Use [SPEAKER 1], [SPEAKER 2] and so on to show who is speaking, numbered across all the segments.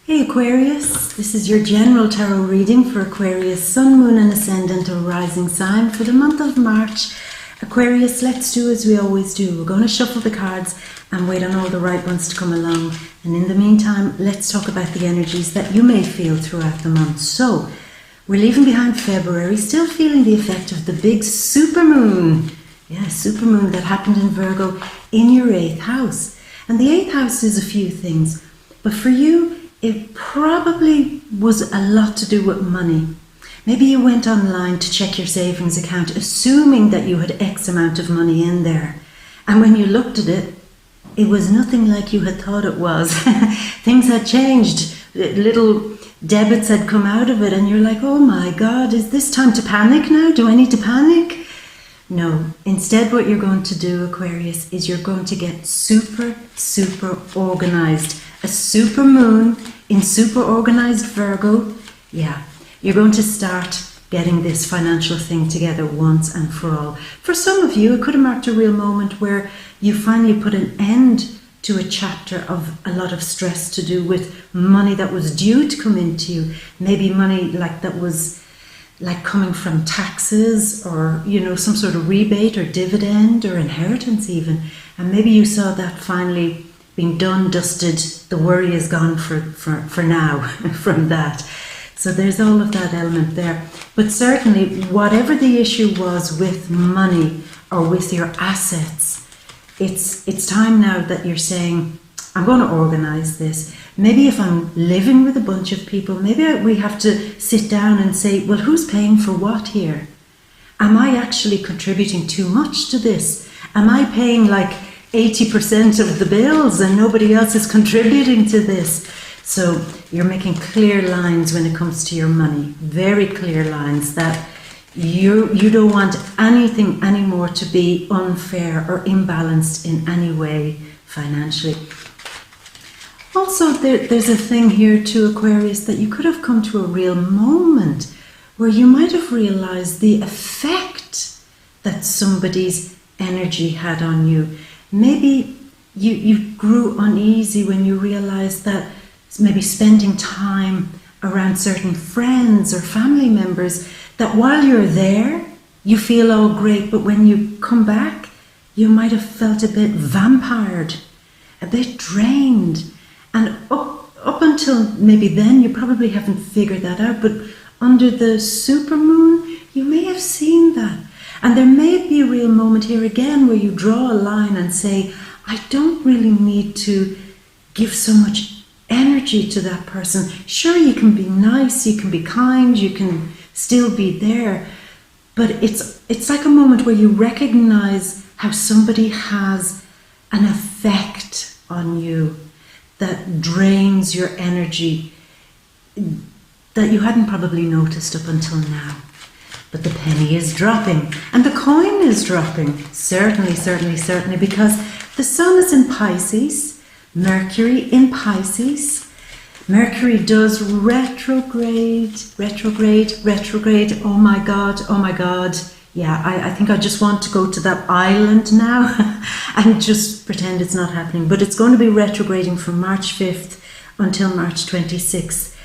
[SPEAKER 1] Hey Aquarius, this is your general tarot reading for Aquarius, Sun, Moon and Ascendant or Rising sign for the month of March. Aquarius, let's do as we always do. We're going to shuffle the cards and wait on all the right ones to come along. And in the meantime, let's talk about the energies that you may feel throughout the month. So, we're leaving behind February, still feeling the effect of the big supermoon. Yeah, supermoon that happened in Virgo in your 8th house. And the 8th house is a few things. But for you, it probably was a lot to do with money. Maybe you went online to check your savings account, assuming that you had X amount of money in there. And when you looked at it, it was nothing like you had thought it was. Things had changed. Little debits had come out of it and you're like, oh my God, is this time to panic now? Do I need to panic? No. Instead, what you're going to do, Aquarius, is you're going to get super organized. A super moon in super organized Virgo. Yeah, you're going to start getting this financial thing together once and for all. For some of you, it could have marked a real moment where you finally put an end to a chapter of a lot of stress to do with money that was due to come into you. Maybe money like that was like coming from taxes or, you know, some sort of rebate or dividend or inheritance even. And maybe you saw that finally being done, dusted, the worry is gone for now from that. So there's all of that element there. But certainly, whatever the issue was with money or with your assets, it's time now that you're saying, I'm going to organize this. Maybe if I'm living with a bunch of people, maybe we have to sit down and say, well, who's paying for what here? Am I actually contributing too much to this? Am I paying like 80% of the bills and nobody else is contributing to this? So you're making clear lines when it comes to your money, very clear lines that you don't want anything anymore to be unfair or imbalanced in any way financially. Also, there's a thing here too, Aquarius, that you could have come to a real moment where you might have realized the effect that somebody's energy had on you. Maybe you grew uneasy when you realized that maybe spending time around certain friends or family members, that while you're there, you feel all great, but when you come back, you might have felt a bit vampired, a bit drained. And up until maybe then, you probably haven't figured that out, but under the supermoon, you may have seen that. And there may be a real moment here again where you draw a line and say, I don't really need to give so much energy to that person. Sure, you can be nice, you can be kind, you can still be there, but it's like a moment where you recognize how somebody has an effect on you that drains your energy that you hadn't probably noticed up until now. But the penny is dropping and the coin is dropping. Certainly, because the sun is in Pisces, Mercury in Pisces. Mercury does retrograde. Oh my God. Yeah, I think I just want to go to that island now and just pretend it's not happening. But it's going to be retrograding from March 5th until March 26th.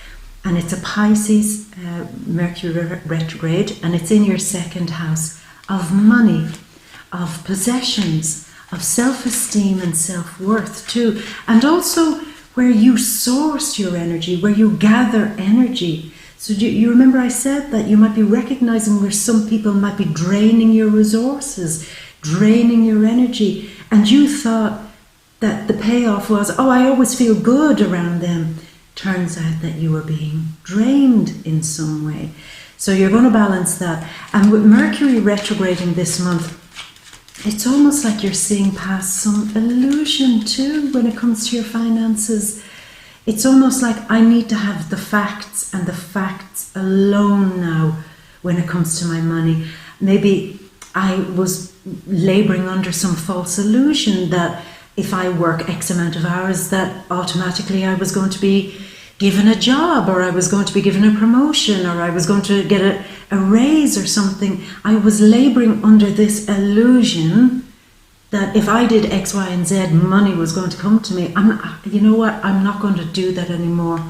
[SPEAKER 1] And it's a Pisces Mercury retrograde, and it's in your 2nd house of money, of possessions, of self-esteem and self-worth too. And also where you source your energy, where you gather energy. So you remember I said that you might be recognizing where some people might be draining your resources, draining your energy. And you thought that the payoff was, oh, I always feel good around them. Turns out that you were being drained in some way. So you're going to balance that. And with Mercury retrograding this month, it's almost like you're seeing past some illusion too when it comes to your finances. It's almost like I need to have the facts and the facts alone now when it comes to my money. Maybe I was laboring under some false illusion that if I work X amount of hours, that automatically I was going to be given a job, or I was going to be given a promotion, or I was going to get a raise or something. I was laboring under this illusion that if I did X, Y, and Z, money was going to come to me. You know what? I'm not going to do that anymore.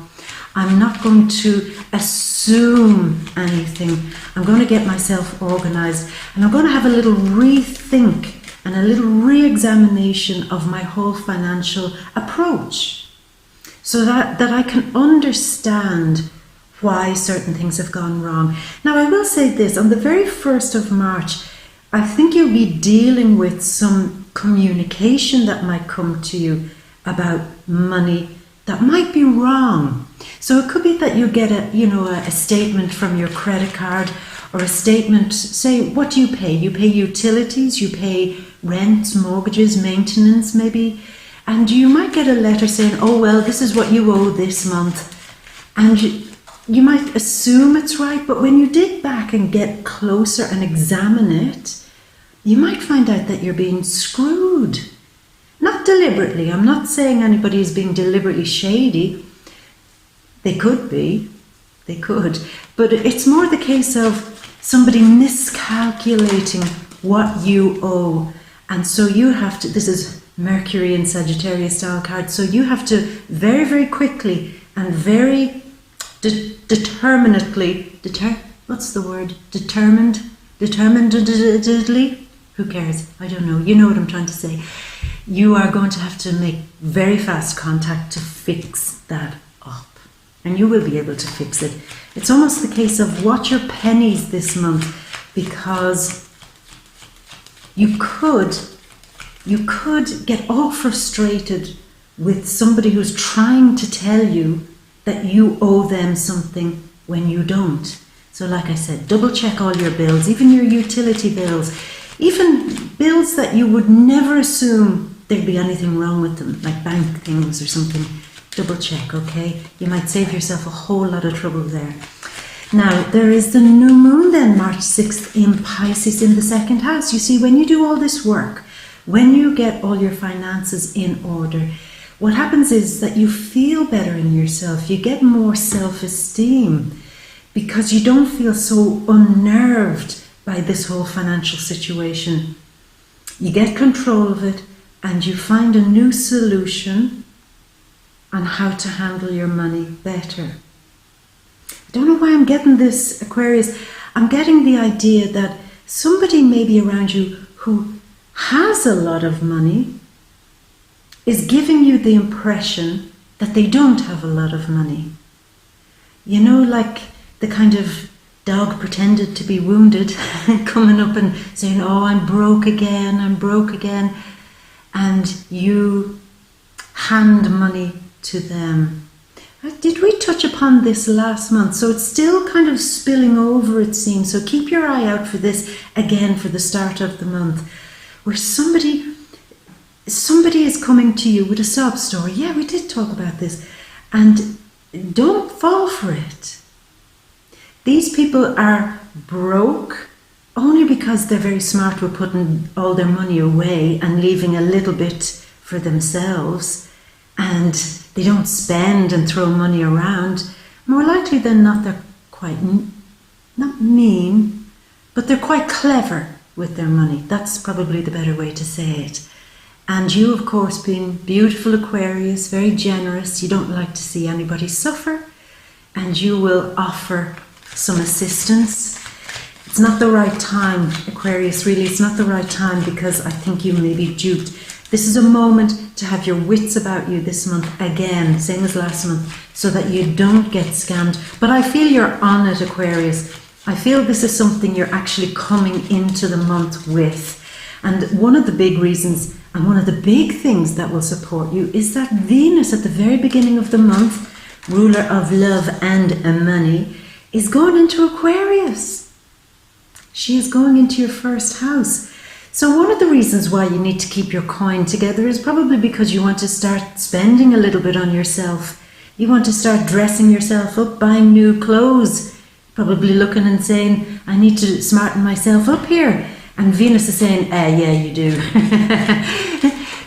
[SPEAKER 1] I'm not going to assume anything. I'm going to get myself organized, and I'm going to have a little rethink and a little re-examination of my whole financial approach, so that I can understand why certain things have gone wrong. Now, I will say this, on the very 1st of March, I think you'll be dealing with some communication that might come to you about money that might be wrong. So it could be that you get a statement from your credit card, or a statement, say, what do you pay? You pay utilities, you pay rent, mortgages, maintenance maybe, and you might get a letter saying, oh well, this is what you owe this month. And you might assume it's right, but when you dig back and get closer and examine it, you might find out that you're being screwed. Not deliberately. I'm not saying anybody is being deliberately shady. They could be. They could. But it's more the case of somebody miscalculating what you owe. And so you have to, this is Mercury and Sagittarius style card, so you have to very, very quickly and very determinedly, determinedly, who cares? I don't know. You know what I'm trying to say. You are going to have to make very fast contact to fix that up. And you will be able to fix it. It's almost the case of watch your pennies this month, because you could get all frustrated with somebody who's trying to tell you that you owe them something when you don't. So like I said, double check all your bills, even your utility bills, even bills that you would never assume there'd be anything wrong with them, like bank things or something. Double check, okay? You might save yourself a whole lot of trouble there. Now, there is the new moon then, March 6th in Pisces in the 2nd house. You see, when you do all this work, when you get all your finances in order, what happens is that you feel better in yourself. You get more self-esteem because you don't feel so unnerved by this whole financial situation. You get control of it and you find a new solution on how to handle your money better. I don't know why I'm getting this, Aquarius. I'm getting the idea that somebody maybe around you who has a lot of money is giving you the impression that they don't have a lot of money. You know, like the kind of dog pretended to be wounded, coming up and saying, oh, I'm broke again, and you hand money to them. Did we touch upon this last month? So it's still kind of spilling over, it seems. So keep your eye out for this again for the start of the month, where somebody is coming to you with a sob story. Yeah, we did talk about this. And don't fall for it. These people are broke only because they're very smart with putting all their money away and leaving a little bit for themselves. And they don't spend and throw money around. More likely than not, they're quite, not mean, but they're quite clever with their money. That's probably the better way to say it. And you, of course, being beautiful Aquarius, very generous, you don't like to see anybody suffer, and you will offer some assistance. It's not the right time, Aquarius, really, it's not the right time, because I think you may be duped. This is a moment to have your wits about you this month again, same as last month, so that you don't get scammed. But I feel you're on it, Aquarius. I feel this is something you're actually coming into the month with. And one of the big reasons and one of the big things that will support you is that Venus at the very beginning of the month, ruler of love and money, is going into Aquarius. She is going into your first house. So one of the reasons why you need to keep your coin together is probably because you want to start spending a little bit on yourself. You want to start dressing yourself up, buying new clothes, probably looking and saying, I need to smarten myself up here. And Venus is saying, yeah, you do.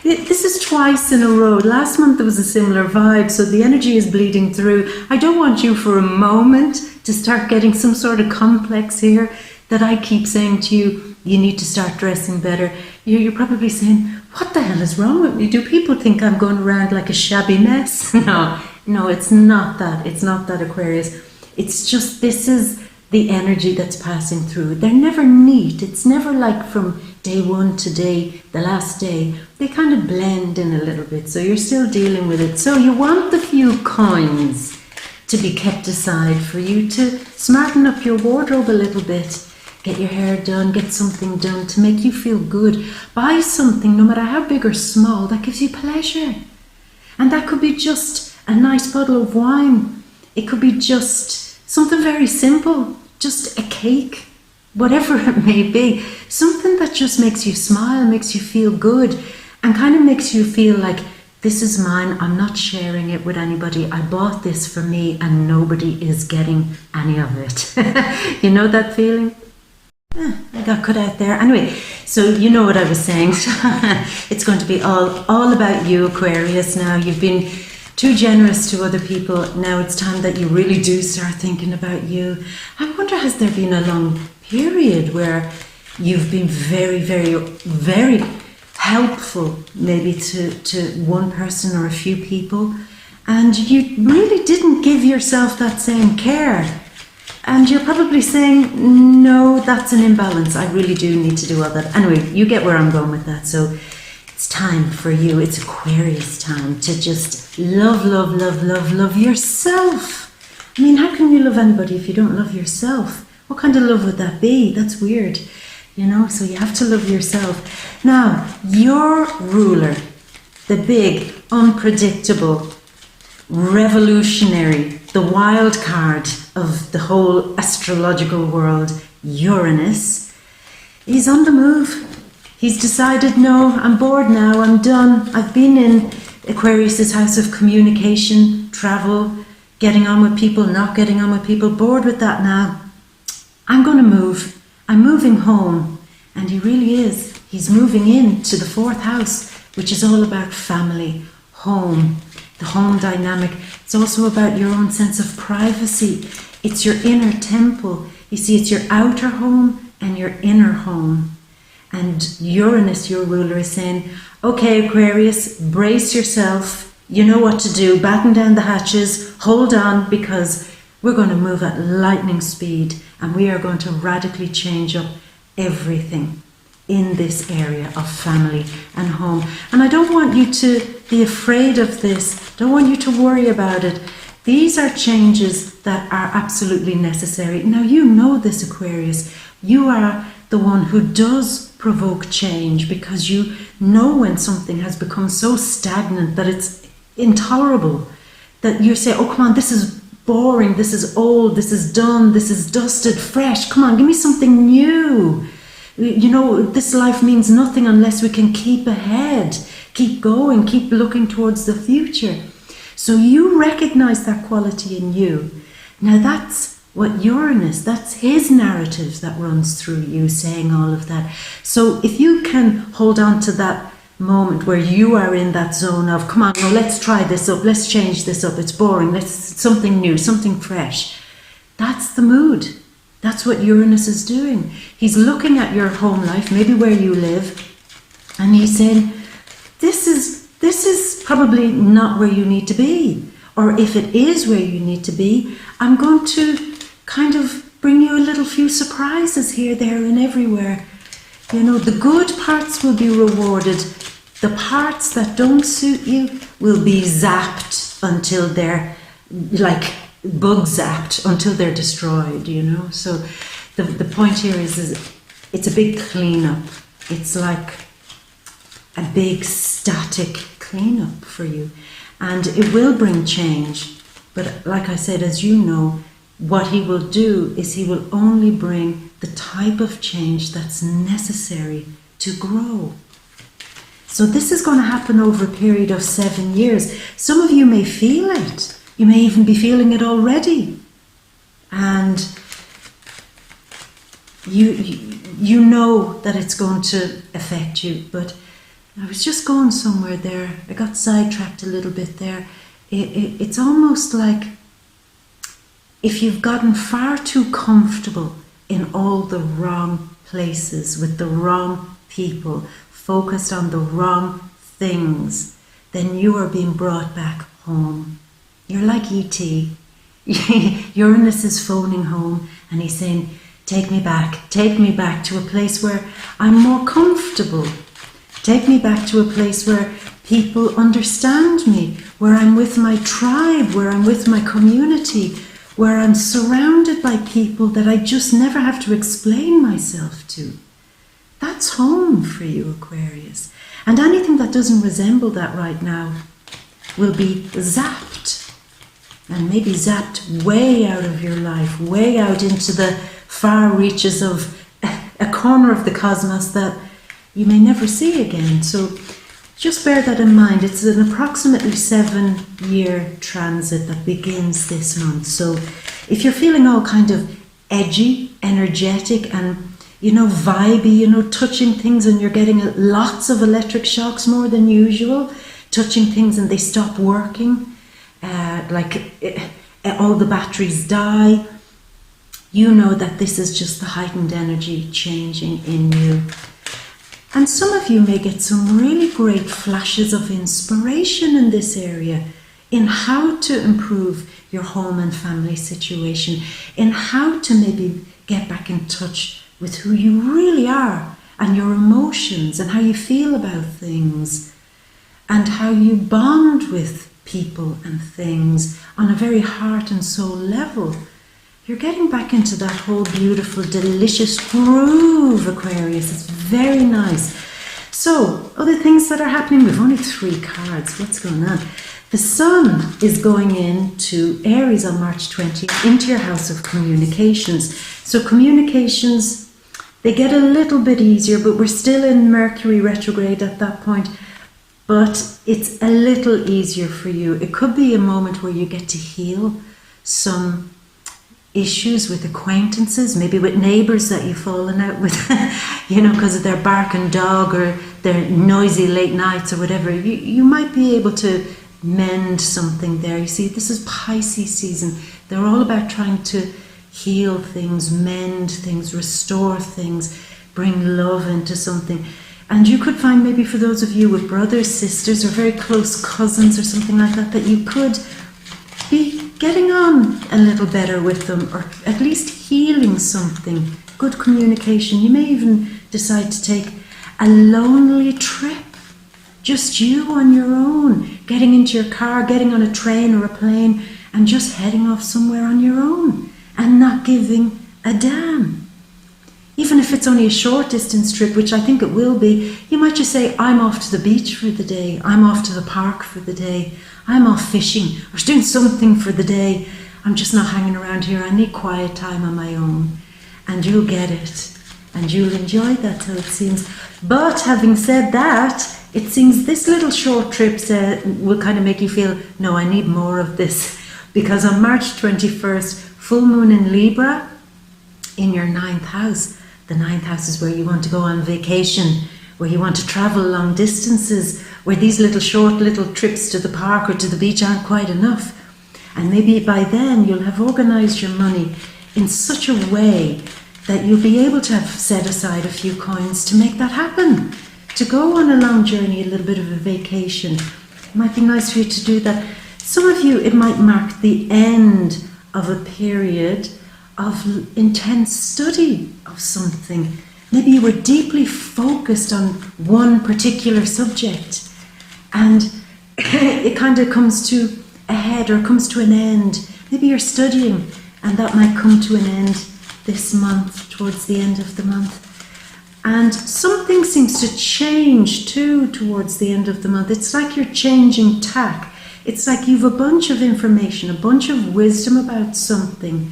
[SPEAKER 1] This is twice in a row. Last month there was a similar vibe, so the energy is bleeding through. I don't want you for a moment to start getting some sort of complex here that I keep saying to you, you need to start dressing better. You're probably saying, what the hell is wrong with me? Do people think I'm going around like a shabby mess? No, No, it's not that. It's not that, Aquarius. It's just this is the energy that's passing through. They're never neat. It's never like from day one to the last day. They kind of blend in a little bit. So you're still dealing with it. So you want the few coins to be kept aside for you to smarten up your wardrobe a little bit. Get your hair done, get something done to make you feel good. Buy something, no matter how big or small, that gives you pleasure. And that could be just a nice bottle of wine. It could be just something very simple, just a cake, whatever it may be. Something that just makes you smile, makes you feel good, and kind of makes you feel like, this is mine, I'm not sharing it with anybody. I bought this for me and nobody is getting any of it. You know that feeling? I got cut out there. Anyway, so you know what I was saying. It's going to be all about you, Aquarius. Now you've been too generous to other people. Now it's time that you really do start thinking about you. I wonder, has there been a long period where you've been very, very, very helpful maybe to one person or a few people, and you really didn't give yourself that same care? And you're probably saying, no, that's an imbalance. I really do need to do all that. Anyway, you get where I'm going with that. So it's time for you. It's Aquarius time to just love, love, love, love, love yourself. I mean, how can you love anybody if you don't love yourself? What kind of love would that be? That's weird, you know? So you have to love yourself. Now, your ruler, the big, unpredictable, revolutionary, the wild card of the whole astrological world, Uranus, he's on the move. He's decided, no, I'm bored now, I'm done. I've been in Aquarius's house of communication, travel, getting on with people, not getting on with people, bored with that now. I'm going to move. I'm moving home. And he really is. He's moving into the 4th house, which is all about family, home, the home dynamic. It's also about your own sense of privacy. It's your inner temple. You see, it's your outer home and your inner home. And Uranus, your ruler, is saying, okay, Aquarius, brace yourself. You know what to do. Batten down the hatches. Hold on, because we're going to move at lightning speed and we are going to radically change up everything in this area of family and home. And I don't want you to be afraid of this. Don't want you to worry about it. These are changes that are absolutely necessary. Now, you know this, Aquarius. You are the one who does provoke change, because you know when something has become so stagnant that it's intolerable, that you say, oh, come on, this is boring, this is old, this is done, this is dusted, fresh. Come on, give me something new. You know, this life means nothing unless we can keep ahead, keep going, keep looking towards the future. So you recognize that quality in you. Now that's what Uranus, that's his narrative that runs through you, saying all of that. So if you can hold on to that moment where you are in that zone of, come on, well, let's try this up, let's change this up, it's boring, let's something new, something fresh. That's the mood. That's what Uranus is doing. He's looking at your home life, maybe where you live, and he's saying, this is probably not where you need to be. Or if it is where you need to be, I'm going to kind of bring you a little few surprises here, there, and everywhere. You know, the good parts will be rewarded. The parts that don't suit you will be zapped until they're like bug zapped, until they're destroyed, you know. So the point here is it's a big cleanup. It's like a big static cleanup for you. And it will bring change. But like I said, as you know, what he will do is he will only bring the type of change that's necessary to grow. So this is going to happen over a period of 7 years. Some of you may feel it. You may even be feeling it already. And you know that it's going to affect you. But I was just going somewhere there. I got sidetracked a little bit there. It's almost like if you've gotten far too comfortable in all the wrong places with the wrong people, focused on the wrong things, then you are being brought back home. You're like E.T. Uranus is phoning home and he's saying, take me back to a place where I'm more comfortable. Take me back to a place where people understand me, where I'm with my tribe, where I'm with my community, where I'm surrounded by people that I just never have to explain myself to. That's home for you, Aquarius. And anything that doesn't resemble that right now will be zapped. And maybe zapped way out of your life, way out into the far reaches of a corner of the cosmos that you may never see again. So just bear that in mind. It's an approximately 7-year transit that begins this month. So if you're feeling all kind of edgy, energetic and, vibey, touching things and you're getting lots of electric shocks more than usual, touching things and they stop working, all the batteries die, you know that this is just the heightened energy changing in you. And some of you may get some really great flashes of inspiration in this area, in how to improve your home and family situation, in how to maybe get back in touch with who you really are and your emotions and how you feel about things and how you bond with people and things on a very heart and soul level. You're getting back into that whole beautiful, delicious groove, Aquarius. It's very nice. So, other things that are happening. We've only 3 cards. What's going on? The Sun is going into Aries on March 20th, into your house of communications. So communications, they get a little bit easier, but we're still in Mercury retrograde at that point. But it's a little easier for you. It could be a moment where you get to heal some issues with acquaintances, maybe with neighbours that you've fallen out with, because of their barking dog or their noisy late nights or whatever. You might be able to mend something there. You see, this is Pisces season. They're all about trying to heal things, mend things, restore things, bring love into something. And you could find, maybe for those of you with brothers, sisters, or very close cousins or something like that, that you could be getting on a little better with them, or at least healing something. Good communication. You may even decide to take a lonely trip, just you on your own, getting into your car, getting on a train or a plane, and just heading off somewhere on your own and not giving a damn. Even if it's only a short distance trip, which I think it will be, you might just say, I'm off to the beach for the day, I'm off to the park for the day, I'm off fishing, or doing something for the day. I'm just not hanging around here, I need quiet time on my own. And you'll get it, and you'll enjoy that, so it seems. But having said that, it seems this little short trip will kind of make you feel, no, I need more of this. Because on March 21st, full moon in Libra, in your 9th house. The 9th house is where you want to go on vacation, where you want to travel long distances, where these short little trips to the park or to the beach aren't quite enough. And maybe by then you'll have organised your money in such a way that you'll be able to have set aside a few coins to make that happen. To go on a long journey, a little bit of a vacation. It might be nice for you to do that. Some of you, it might mark the end of a period of intense study of something. Maybe you were deeply focused on one particular subject and it kind of comes to a head or comes to an end. Maybe you're studying and that might come to an end this month, towards the end of the month. And something seems to change too towards the end of the month. It's like you're changing tack. It's like you've a bunch of information, a bunch of wisdom about something,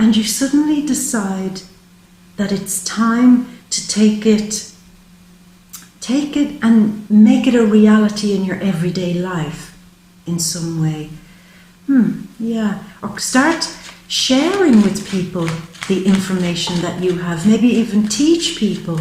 [SPEAKER 1] and you suddenly decide that it's time to take it and make it a reality in your everyday life in some way. Or start sharing with people the information that you have. Maybe even teach people.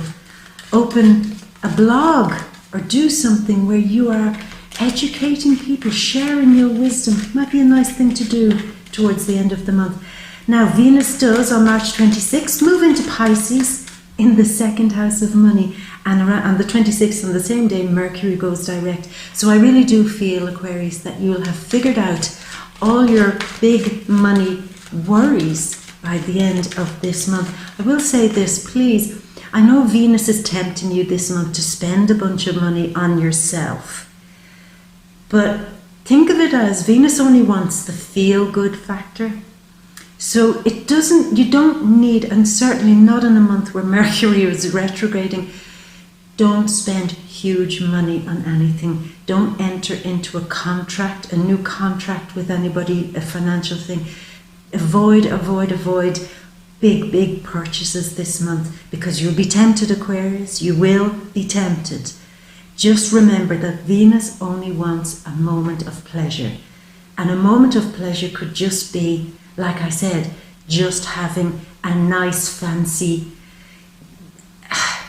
[SPEAKER 1] Open a blog or do something where you are educating people, sharing your wisdom. It might be a nice thing to do towards the end of the month. Now, Venus does, on March 26th, move into Pisces in the 2nd house of money. And on the 26th, on the same day, Mercury goes direct. So I really do feel, Aquarius, that you'll have figured out all your big money worries by the end of this month. I will say this, please. I know Venus is tempting you this month to spend a bunch of money on yourself. But think of it as Venus only wants the feel-good factor. So you don't need, and certainly not in a month where Mercury is retrograding, don't spend huge money on anything. Don't enter into a new contract with anybody, a financial thing. Avoid big purchases this month, because you'll be tempted, Aquarius. You will be tempted. Just remember that Venus only wants a moment of pleasure. And a moment of pleasure could just be, like I said, just having a nice fancy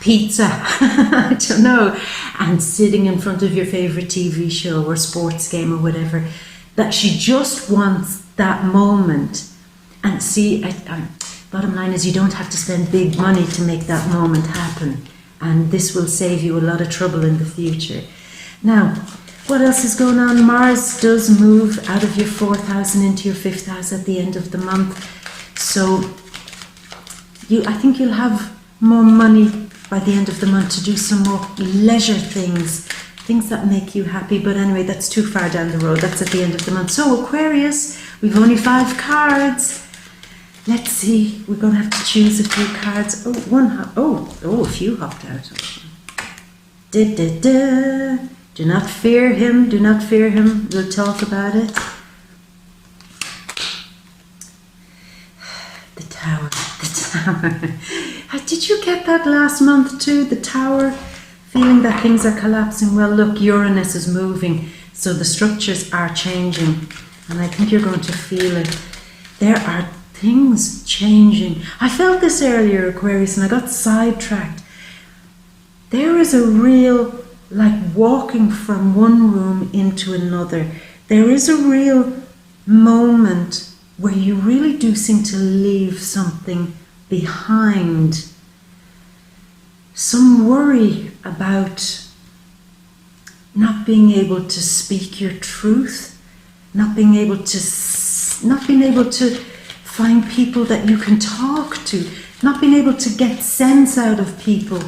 [SPEAKER 1] pizza, I don't know, and sitting in front of your favorite TV show or sports game or whatever. That she just wants that moment. And see, bottom line is you don't have to spend big money to make that moment happen. And this will save you a lot of trouble in the future. Now, what else is going on? Mars does move out of your 4th house and into your 5th house at the end of the month. So I think you'll have more money by the end of the month to do some more leisure things that make you happy. But anyway, that's too far down the road. That's at the end of the month. So Aquarius, we've only 5 cards. Let's see, we're going to have to choose a few cards. A few hopped out. Do not fear him, do not fear him. We'll talk about it. The Tower. Did you get that last month too? The Tower, feeling that things are collapsing. Well, look, Uranus is moving, so the structures are changing. And I think you're going to feel it. There are things changing. I felt this earlier, Aquarius, and I got sidetracked. There is a real, like walking from one room into another. There is a real moment where you really do seem to leave something behind. Some worry about not being able to speak your truth, not being able to find people that you can talk to, not being able to get sense out of people,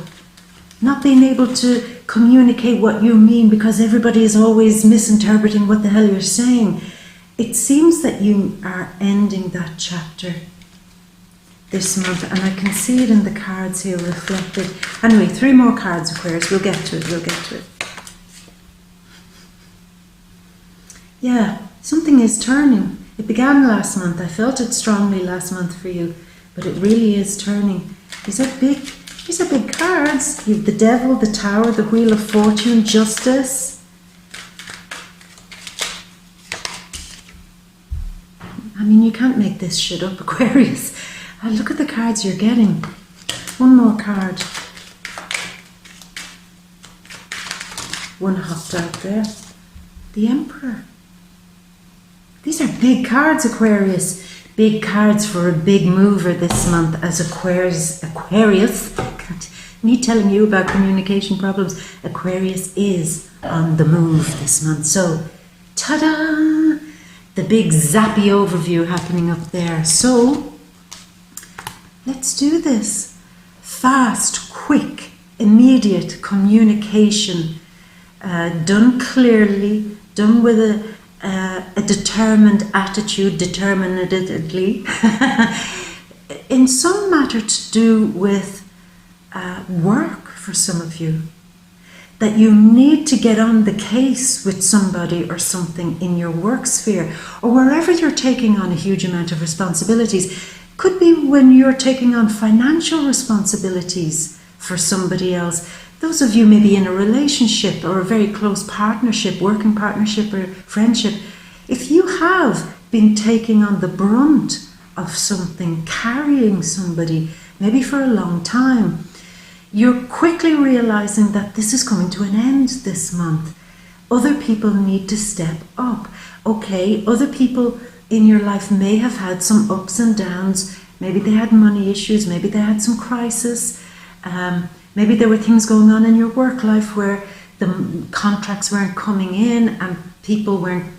[SPEAKER 1] not being able to communicate what you mean because everybody is always misinterpreting what the hell you're saying. It seems that you are ending that chapter this month, and I can see it in the cards here reflected. Anyway, 3 more cards, Aquarius. We'll get to it. Yeah, something is turning. It began last month. I felt it strongly last month for you, but it really is turning. These are big cards. You have the Devil, the Tower, the Wheel of Fortune, Justice. I mean, you can't make this shit up, Aquarius. Look at the cards you're getting. One more card. One hopped out there. The Emperor. These are big cards, Aquarius. Big cards for a big mover this month as Aquarius, me telling you about communication problems, Aquarius is on the move this month. So, ta-da! The big zappy overview happening up there. So, let's do this. Fast, quick, immediate communication. Done clearly, done with a determined attitude, determinedly. In some matter to do with work for some of you. That you need to get on the case with somebody or something in your work sphere, or wherever you're taking on a huge amount of responsibilities. Could be when you're taking on financial responsibilities for somebody else. Those of you maybe in a relationship or a very close partnership, working partnership or friendship, if you have been taking on the brunt of something, carrying somebody, maybe for a long time, you're quickly realizing that this is coming to an end this month. Other people need to step up. Okay, other people in your life may have had some ups and downs. Maybe they had money issues, maybe they had some crisis. Maybe there were things going on in your work life where the contracts weren't coming in and people weren't,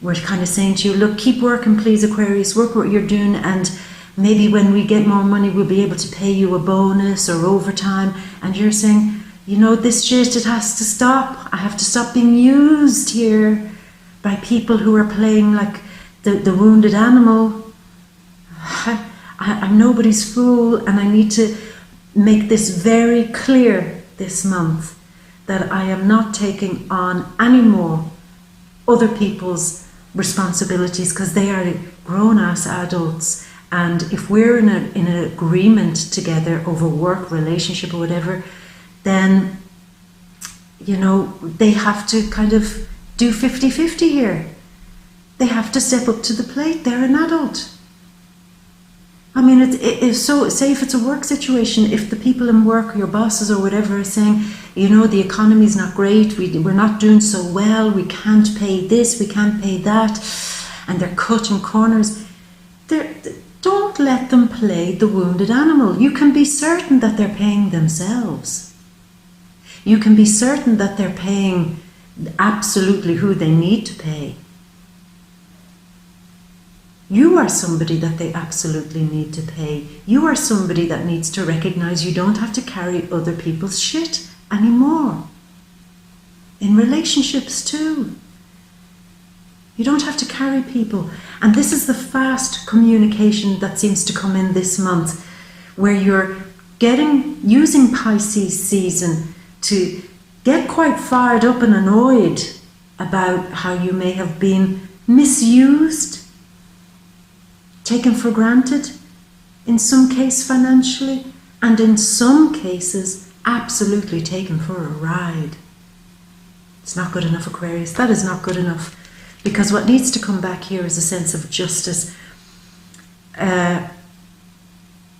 [SPEAKER 1] we're kind of saying to you, look, keep working, please, Aquarius, work what you're doing, and maybe when we get more money, we'll be able to pay you a bonus or overtime. And you're saying, you know, this shit, it has to stop. I have to stop being used here by people who are playing like the wounded animal. I'm nobody's fool, and I need to make this very clear this month that I am not taking on any more other people's responsibilities, because they are grown-ass adults. And if we're in an agreement together over work, relationship or whatever, then, you know, they have to kind of do 50-50 here. They have to step up to the plate. They're an adult. I mean, it's so, say if it's a work situation, if the people in work, your bosses or whatever, are saying, you know, the economy's not great, we're not doing so well, we can't pay this, we can't pay that, and they're cutting corners, don't let them play the wounded animal. You can be certain that they're paying themselves. You can be certain that they're paying absolutely who they need to pay. You are somebody that they absolutely need to pay. You are somebody that needs to recognize you don't have to carry other people's shit anymore. In relationships too. You don't have to carry people. And this is the fast communication that seems to come in this month, where you're using Pisces season to get quite fired up and annoyed about how you may have been misused, taken for granted, in some case financially, and in some cases absolutely taken for a ride. It's not good enough, Aquarius. That is not good enough. Because what needs to come back here is a sense of justice.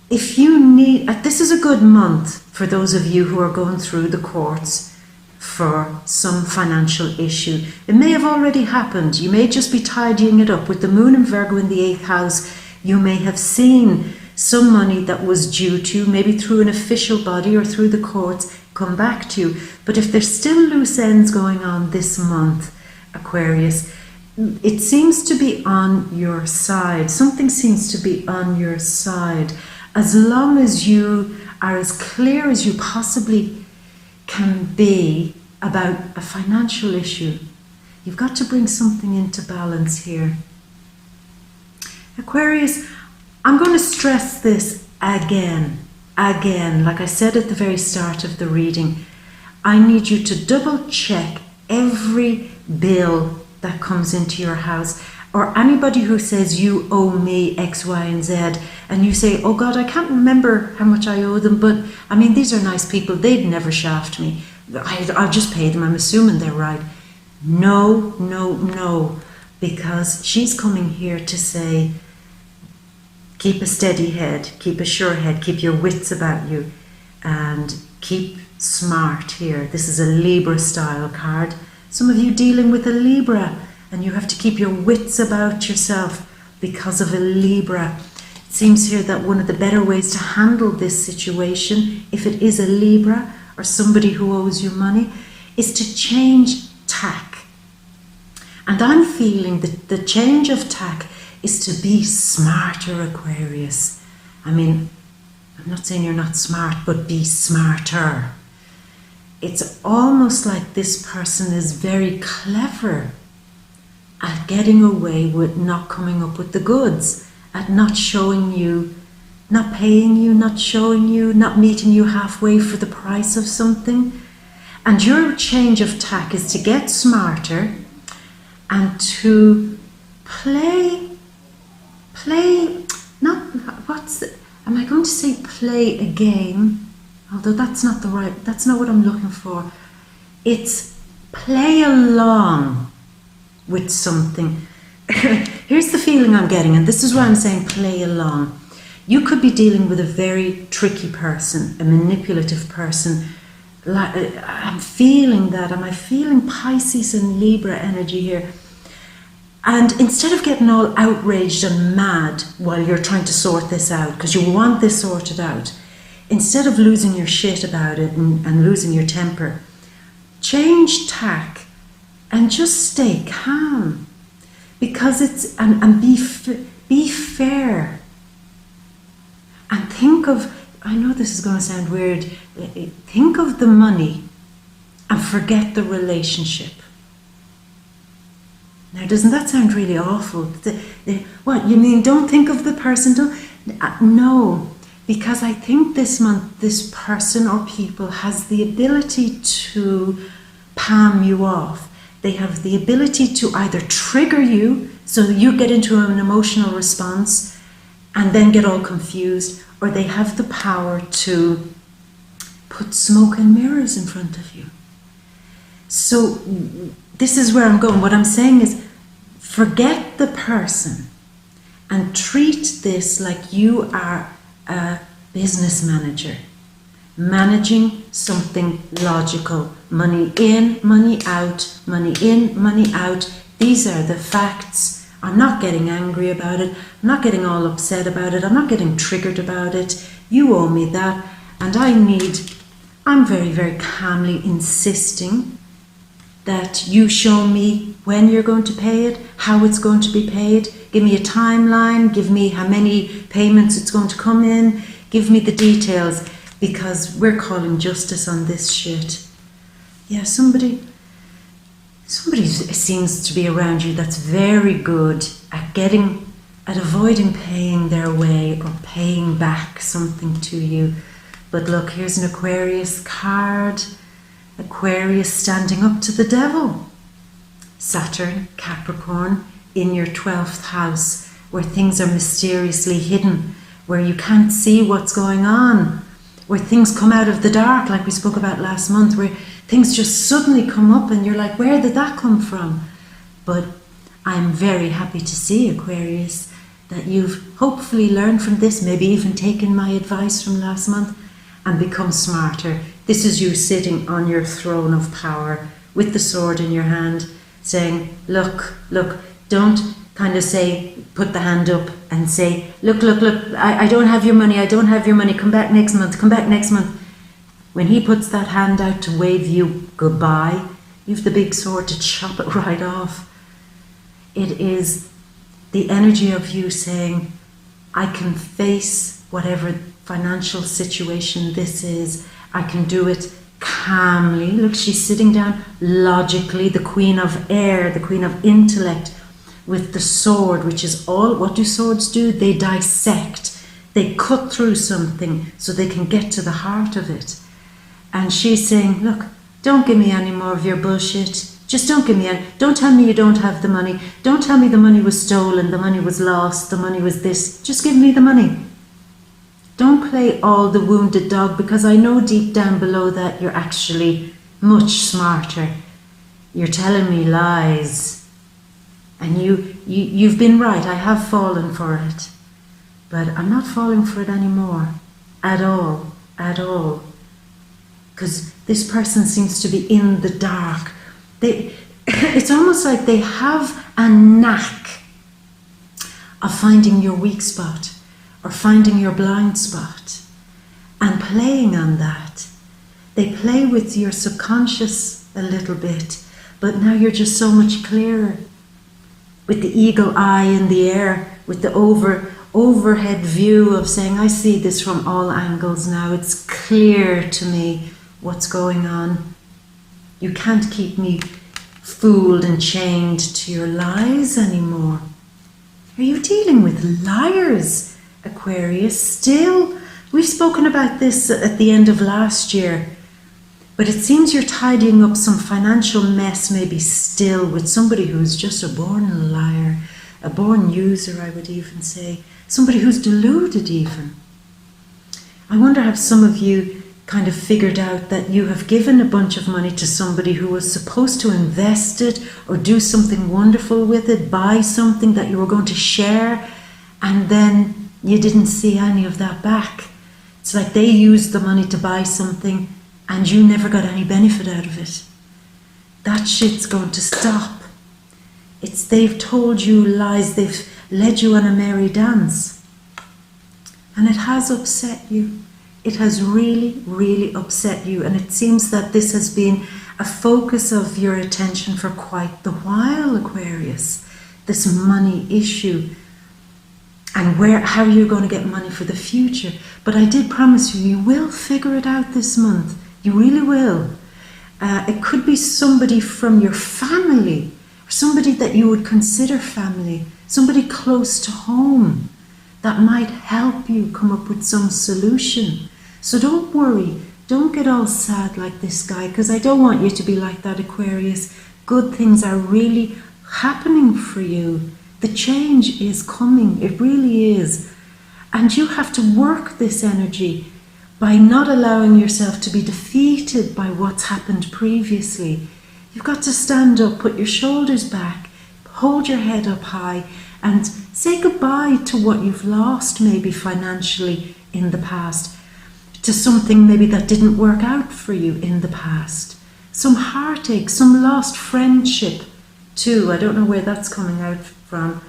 [SPEAKER 1] If you need, this is a good month for those of you who are going through the courts for some financial issue. It may have already happened. You may just be tidying it up. With the moon in Virgo in the 8th house, you may have seen some money that was due to you, maybe through an official body or through the courts, come back to you. But if there's still loose ends going on this month, Aquarius, it seems to be on your side. Something seems to be on your side. As long as you are as clear as you possibly can be about a financial issue, you've got to bring something into balance here. Aquarius, I'm going to stress this again, like I said at the very start of the reading. I need you to double check every bill that comes into your house, or anybody who says you owe me X, Y, and Z, and you say, oh God, I can't remember how much I owe them, but I mean, these are nice people, they'd never shaft me. I'll just pay them, I'm assuming they're right. No, no, no, because she's coming here to say, keep a steady head, keep a sure head, keep your wits about you, and keep smart here. This is a Libra style card. Some of you dealing with a Libra, and you have to keep your wits about yourself because of a Libra. It seems here that one of the better ways to handle this situation, if it is a Libra or somebody who owes you money, is to change tack. And I'm feeling that the change of tack is to be smarter, Aquarius. I mean, I'm not saying you're not smart, but be smarter. It's almost like this person is very clever at getting away with not coming up with the goods, at not showing you, not paying you, not showing you, not meeting you halfway for the price of something. And your change of tack is to get smarter and to play, am I going to say play a game? Although that's not what I'm looking for. It's play along with something. Here's the feeling I'm getting, and this is why I'm saying play along. You could be dealing with a very tricky person, a manipulative person. I'm feeling that. Am I feeling Pisces and Libra energy here? And instead of getting all outraged and mad while you're trying to sort this out, because you want this sorted out, instead of losing your shit about it and losing your temper, change tack and just stay calm. because it's, and be fair. And think of, I know this is going to sound weird, think of the money and forget the relationship. Now, doesn't that sound really awful? What, you mean don't think of the person? No, because I think this month this person or people has the ability to palm you off. They have the ability to either trigger you so you get into an emotional response and then get all confused, or they have the power to put smoke and mirrors in front of you. So this is where I'm going. What I'm saying is, forget the person and treat this like you are a business manager, managing something logical. Money in, money out, money in, money out. These are the facts. I'm not getting angry about it. I'm not getting all upset about it. I'm not getting triggered about it. You owe me that. And I'm very, very calmly insisting that you show me when you're going to pay it, how it's going to be paid. Give me a timeline. Give me how many payments it's going to come in. Give me the details, because we're calling justice on this shit. Yeah, somebody seems to be around you that's very good at avoiding paying their way or paying back something to you. But look, here's an Aquarius card. Aquarius standing up to the devil. Saturn, Capricorn, in your 12th house, where things are mysteriously hidden, where you can't see what's going on, where things come out of the dark, like we spoke about last month, where things just suddenly come up and you're like, where did that come from? But I'm very happy to see, Aquarius, that you've hopefully learned from this, maybe even taken my advice from last month and become smarter. This is you sitting on your throne of power with the sword in your hand, saying, look, don't kind of say, put the hand up and say, look, I don't have your money, come back next month. When he puts that hand out to wave you goodbye, you've the big sword to chop it right off. It is the energy of you saying, I can face whatever financial situation this is. I can do it calmly. Look, she's sitting down logically, the queen of air, the queen of intellect, with the sword, which is all, what do swords do? They dissect. They cut through something so they can get to the heart of it. And she's saying, look, don't give me any more of your bullshit. Just don't give me any. Don't tell me you don't have the money. Don't tell me the money was stolen, the money was lost, the money was this. Just give me the money. Don't play all the wounded dog, because I know deep down below that you're actually much smarter. You're telling me lies. And you've been right. I have fallen for it. But I'm not falling for it anymore. At all. Because this person seems to be in the dark. It's almost like they have a knack of finding your weak spot or finding your blind spot and playing on that. They play with your subconscious a little bit, but now you're just so much clearer. With the eagle eye in the air, with the overhead view of saying, I see this from all angles now. It's clear to me what's going on. You can't keep me fooled and chained to your lies anymore. Are you dealing with liars, Aquarius? Still, we've spoken about this at the end of last year, but it seems you're tidying up some financial mess, maybe still, with somebody who's just a born liar, a born user, I would even say, somebody who's deluded even. I wonder, have some of you kind of figured out that you have given a bunch of money to somebody who was supposed to invest it or do something wonderful with it, buy something that you were going to share, and then you didn't see any of that back. It's like they used the money to buy something and you never got any benefit out of it. That shit's going to stop. They've told you lies, they've led you on a merry dance. And it has upset you. It has really, really upset you. And it seems that this has been a focus of your attention for quite the while, Aquarius. this money issue, and how you're going to get money for the future. But I did promise you, you will figure it out this month. You really will. It could be somebody from your family, or somebody that you would consider family, somebody close to home that might help you come up with some solution. So don't worry. Don't get all sad like this guy, because I don't want you to be like that, Aquarius. Good things are really happening for you. The change is coming. It really is. And you have to work this energy by not allowing yourself to be defeated by what's happened previously. You've got to stand up, put your shoulders back, hold your head up high, and say goodbye to what you've lost, maybe financially in the past, to something maybe that didn't work out for you in the past. Some heartache, some lost friendship too. I don't know where that's coming out from.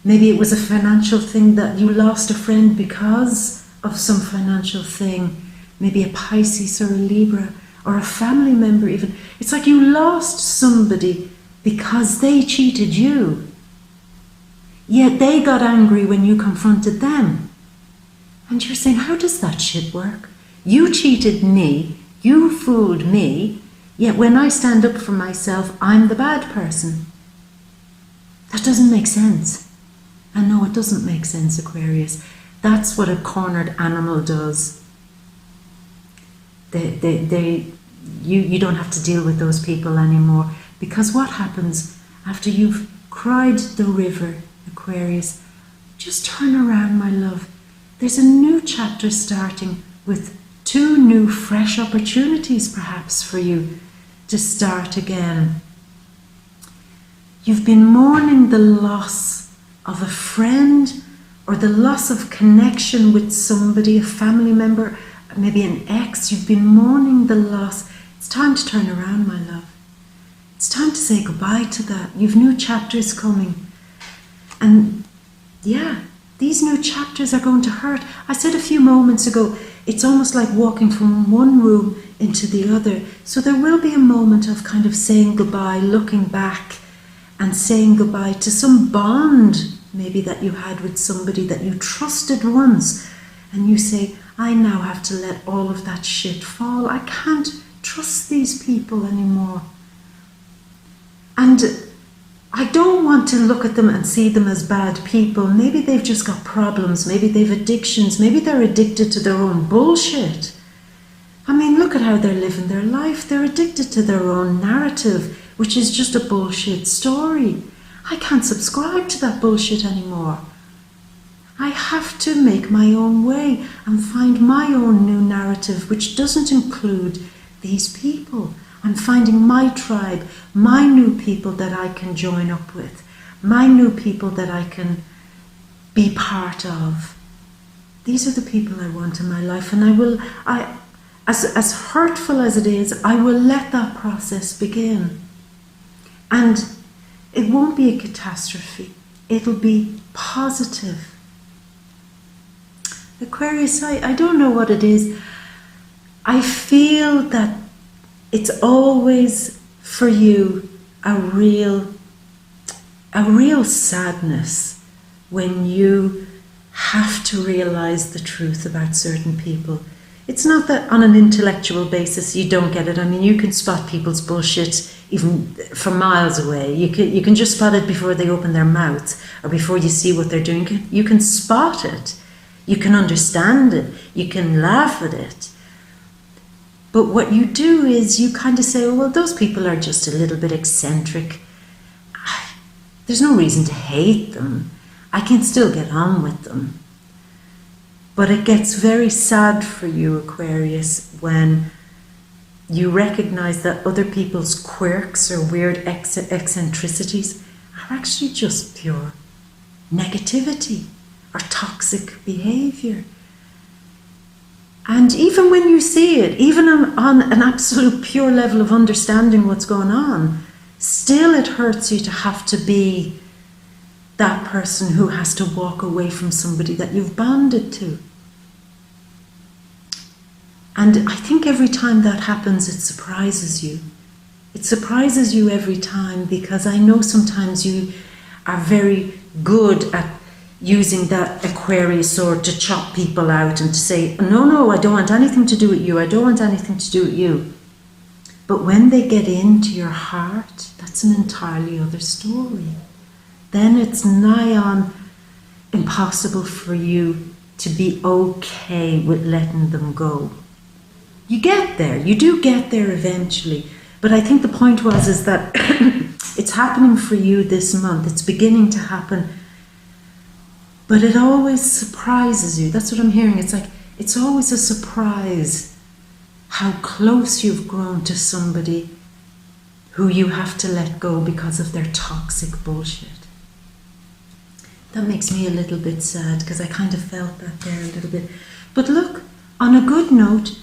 [SPEAKER 1] Maybe it was a financial thing that you lost a friend because of some financial thing. Maybe a Pisces or a Libra or a family member even. It's like you lost somebody because they cheated you. Yet they got angry when you confronted them. And you're saying, how does that shit work? You cheated me, you fooled me, yet when I stand up for myself, I'm the bad person. That doesn't make sense. And no, it doesn't make sense, Aquarius. That's what a cornered animal does. You don't have to deal with those people anymore. Because what happens after you've cried the river, Aquarius? Just turn around, my love. There's a new chapter starting with 2 new fresh opportunities perhaps for you to start again. You've been mourning the loss of a friend or the loss of connection with somebody, a family member, maybe an ex. You've been mourning the loss. It's time to turn around, my love. It's time to say goodbye to that. You've new chapters coming. And yeah, these new chapters are going to hurt. I said a few moments ago, it's almost like walking from one room into the other. So there will be a moment of kind of saying goodbye, looking back and saying goodbye to some bond maybe that you had with somebody that you trusted once. And you say, I now have to let all of that shit fall. I can't trust these people anymore. And I don't want to look at them and see them as bad people. Maybe they've just got problems. Maybe they've addictions. Maybe they're addicted to their own bullshit. I mean, look at how they're living their life. They're addicted to their own narrative, which is just a bullshit story. I can't subscribe to that bullshit anymore. I have to make my own way and find my own new narrative, which doesn't include these people. I'm finding my tribe, my new people that I can join up with, my new people that I can be part of. These are the people I want in my life, and as hurtful as it is, I will let that process begin. And it won't be a catastrophe. It'll be positive. Aquarius, I don't know what it is. I feel that it's always for you a real sadness when you have to realize the truth about certain people. It's not that on an intellectual basis you don't get it. I mean, you can spot people's bullshit even from miles away. You can just spot it before they open their mouths or before you see what they're doing. You can spot it. You can understand it. You can laugh at it. But what you do is you kind of say, oh, well, those people are just a little bit eccentric. There's no reason to hate them. I can still get on with them. But it gets very sad for you, Aquarius, when you recognize that other people's quirks or weird eccentricities are actually just pure negativity or toxic behavior. And even when you see it, even on an absolute pure level of understanding what's going on, still it hurts you to have to be that person who has to walk away from somebody that you've bonded to. And I think every time that happens, it surprises you. It surprises you every time, because I know sometimes you are very good at using that Aquarius sword to chop people out and to say, no, I don't want anything to do with you, I don't want anything to do with you. But when they get into your heart, that's an entirely other story. Then it's nigh on impossible for you to be okay with letting them go. You get there, you do get there eventually. But I think the point is that it's happening for you this month. It's beginning to happen. But it always surprises you. That's what I'm hearing. It's like, it's always a surprise how close you've grown to somebody who you have to let go because of their toxic bullshit. That makes me a little bit sad because I kind of felt that there a little bit. But look, on a good note,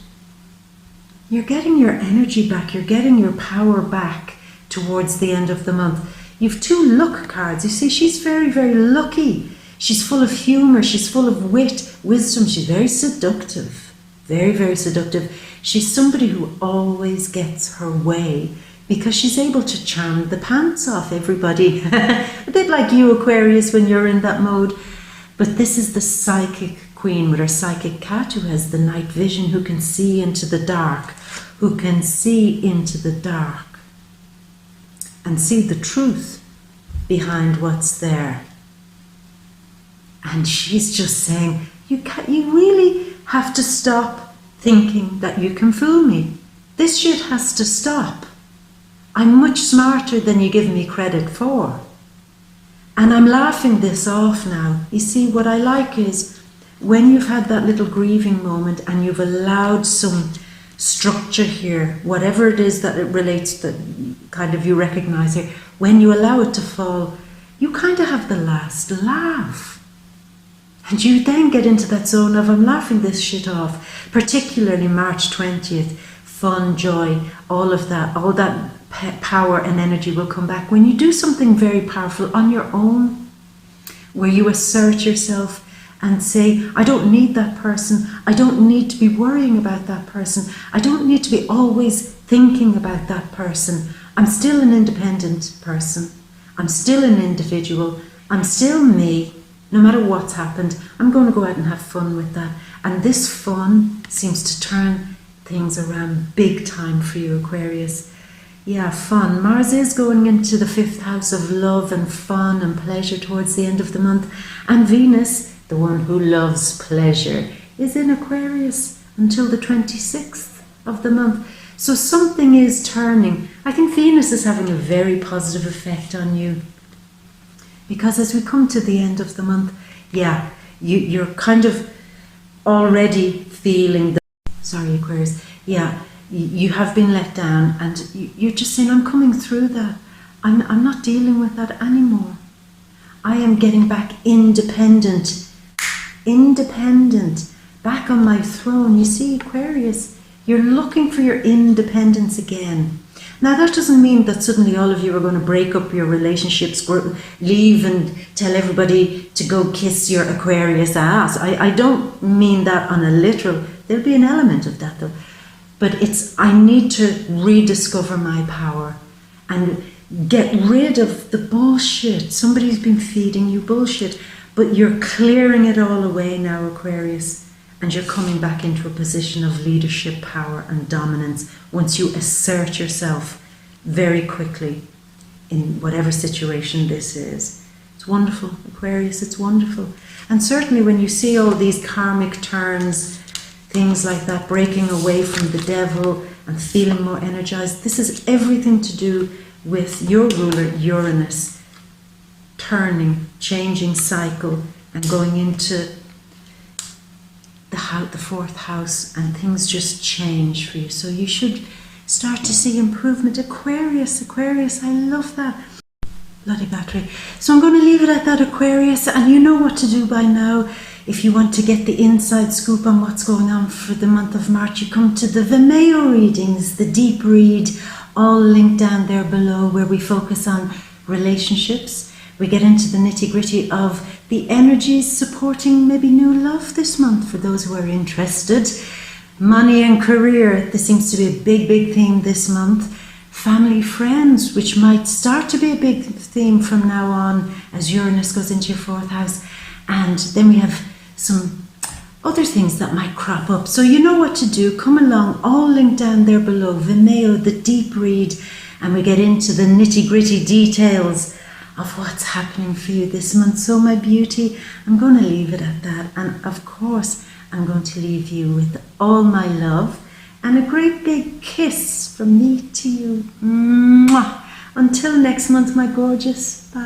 [SPEAKER 1] you're getting your energy back, you're getting your power back towards the end of the month. You've 2 luck cards. You see, she's very, very lucky. She's full of humour, she's full of wit, wisdom, she's very seductive. Very, very seductive. She's somebody who always gets her way because she's able to charm the pants off everybody. A bit like you, Aquarius, when you're in that mode. But this is the psychic queen with her psychic cat who has the night vision, who can see into the dark, who can see into the dark and see the truth behind what's there. And she's just saying, you really have to stop thinking that you can fool me. This shit has to stop. I'm much smarter than you give me credit for. And I'm laughing this off now. You see, what I like is when you've had that little grieving moment and you've allowed some structure here, whatever it is that it relates, that kind of you recognize here, when you allow it to fall, you kind of have the last laugh. And you then get into that zone of, I'm laughing this shit off, particularly March 20th, fun, joy, all of that, all that power and energy will come back when you do something very powerful on your own, where you assert yourself and say, I don't need that person, I don't need to be worrying about that person, I don't need to be always thinking about that person. I'm still an independent person, I'm still an individual, I'm still me. No matter what's happened, I'm going to go out and have fun with that. And this fun seems to turn things around big time for you, Aquarius. Yeah, fun. Mars is going into the 5th house of love and fun and pleasure towards the end of the month. And Venus, the one who loves pleasure, is in Aquarius until the 26th of the month. So something is turning. I think Venus is having a very positive effect on you. Because as we come to the end of the month, yeah, you're kind of already feeling the... Sorry, Aquarius. Yeah, you have been let down and you're just saying, I'm coming through that. I'm not dealing with that anymore. I am getting back independent. Independent. Back on my throne. You see, Aquarius, you're looking for your independence again. Now, that doesn't mean that suddenly all of you are going to break up your relationships, leave and tell everybody to go kiss your Aquarius ass. I don't mean that on a literal, there'll be an element of that though. But it's, I need to rediscover my power and get rid of the bullshit. Somebody's been feeding you bullshit, but you're clearing it all away now, Aquarius. And you're coming back into a position of leadership, power and dominance once you assert yourself very quickly in whatever situation this is. It's wonderful, Aquarius, it's wonderful. And certainly when you see all these karmic turns, things like that, breaking away from the devil and feeling more energized, this is everything to do with your ruler, Uranus, turning, changing cycle and going into the 4th house, and things just change for you. So you should start to see improvement. Aquarius, I love that. Bloody battery. So I'm going to leave it at that, Aquarius, and you know what to do by now. If you want to get the inside scoop on what's going on for the month of March, you come to the VIMEO readings, the deep read, all linked down there below, where we focus on relationships. We get into the nitty-gritty of the energies supporting maybe new love this month for those who are interested. Money and career, this seems to be a big, big theme this month. family, friends, which might start to be a big theme from now on as Uranus goes into your 4th house. And then we have some other things that might crop up. So you know what to do. Come along, all linked down there below. VIMEO, the deep read, and we get into the nitty-gritty details of what's happening for you this month. So my beauty, I'm going to leave it at that. And of course, I'm going to leave you with all my love and a great big kiss from me to you. Mwah. Until next month, my gorgeous. Bye.